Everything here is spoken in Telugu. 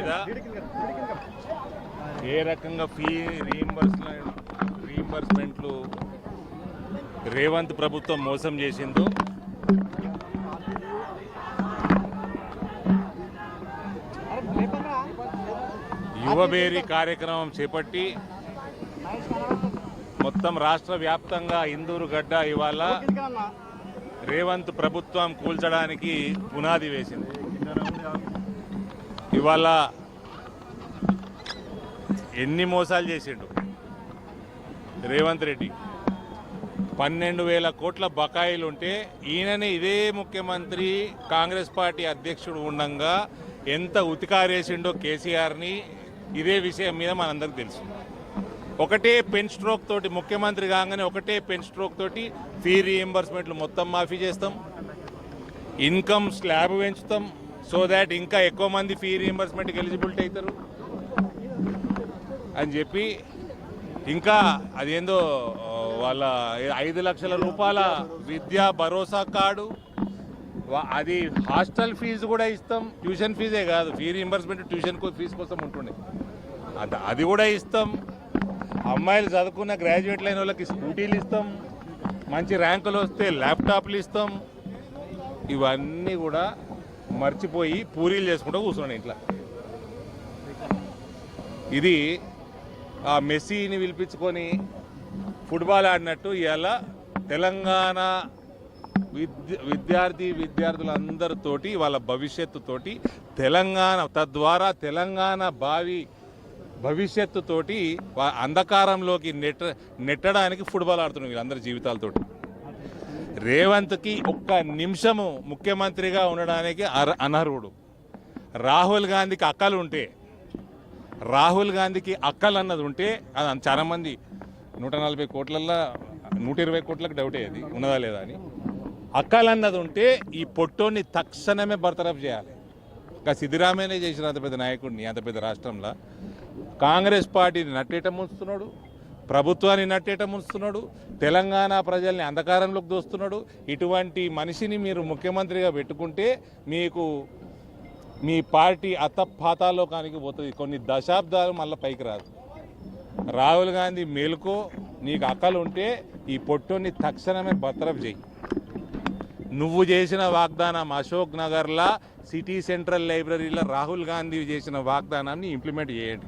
మీద ఏ రకంగా ఫీ రీయింబర్స్మెంట్లు రేవంత్ ప్రభుత్వం మోసం చేసిందో యువబేరీ కార్యక్రమం చేపట్టి మొత్తం రాష్ట్ర వ్యాప్తంగా ఇందూరు గడ్డ ఇవాళ రేవంత్ ప్రభుత్వం కూల్చడానికి పునాది వేసింది. ఇవాళ ఎన్ని మోసాలు చేసిండు రేవంత్ రెడ్డి. 12,000 కోట్ల బకాయిలు ఉంటే ఈయననే ఇదే ముఖ్యమంత్రి కాంగ్రెస్ పార్టీ అధ్యక్షుడు ఉండగా ఎంత ఉతికారేసిండో కేసీఆర్ని ఇదే విషయం మీద మనందరికి తెలుసు. ఒకటే పెన్ స్ట్రోక్ తోటి ముఖ్యమంత్రి కాగానే ఒకటే పెన్ స్ట్రోక్ తోటి ఫీ రీఎంబర్స్మెంట్లు మొత్తం మాఫీ చేస్తాం, ఇన్కమ్ స్లాబ్ పెంచుతాం, సో దాట్ ఇంకా ఎక్కువ మంది ఫీ రీఎంబర్స్మెంట్కి ఎలిజిబిలిటీ అవుతారు అని చెప్పి, ఇంకా అదేందో వాళ్ళ 5 లక్షల రూపాయల విద్యా భరోసా కార్డు, అది హాస్టల్ ఫీజు కూడా ఇస్తాం, ట్యూషన్ ఫీజే కాదు ఫీ రీఎంబర్స్మెంట్ ట్యూషన్ ఫీజు కోసం ఉంటుండే అది కూడా ఇస్తాం, అమ్మాయిలు చదువుకున్న గ్రాడ్యుయేట్లు అయిన వాళ్ళకి స్కూటీలు ఇస్తాం, మంచి ర్యాంకులు వస్తే ల్యాప్టాప్లు ఇస్తాం. ఇవన్నీ కూడా మర్చిపోయి పూరీలు చేసుకుంటూ కూర్చున్నాను ఇంట్లో. ఇది ఆ మెస్సీని పిలిపించుకొని ఫుట్బాల్ ఆడినట్టు ఇవాళ తెలంగాణ విద్యార్థులందరితోటి వాళ్ళ భవిష్యత్తుతోటి తద్వారా తెలంగాణ భవిష్యత్తుతోటి అంధకారంలోకి నెట్టడానికి ఫుట్బాల్ ఆడుతున్నారు వీళ్ళందరి జీవితాలతోటి. రేవంత్కి ఒక్క నిమిషము ముఖ్యమంత్రిగా ఉండడానికి అనర్హుడు. రాహుల్ గాంధీకి అక్కలు అన్నది ఉంటే అది చాలా మంది 140 కోట్లల్లో 120 కోట్లకు డౌటే అది ఉన్నదా లేదా అని. అక్కలు అన్నది ఉంటే ఈ పొట్టోని తక్షణమే బర్తరఫ్ చేయాలి. ఇంకా సిద్ధిరామయ్యనే చేసిన అంత పెద్ద నాయకుడిని అంత పెద్ద రాష్ట్రంలో కాంగ్రెస్ పార్టీని నట్టేట ముంచుతున్నాడు, ప్రభుత్వాన్ని నట్టేట ముంచుతున్నాడు, తెలంగాణ ప్రజల్ని అంధకారంలోకి దోస్తున్నాడు. ఇటువంటి మనిషిని మీరు ముఖ్యమంత్రిగా పెట్టుకుంటే మీకు మీ పార్టీ అతపాతాలోకానికి పోతుంది, కొన్ని దశాబ్దాలు మళ్ళీ పైకి రాదు. రాహుల్ గాంధీ మేలుకో, నీకు అక్కలు ఉంటే ఈ పొట్టోని తక్షణమే బర్తరఫ్ చేయి. నువ్వు చేసిన వాగ్దానం అశోక్ నగర్లో సిటీ సెంట్రల్ లైబ్రరీలో రాహుల్ గాంధీ చేసిన వాగ్దానాన్ని ఇంప్లిమెంట్ చేయండి.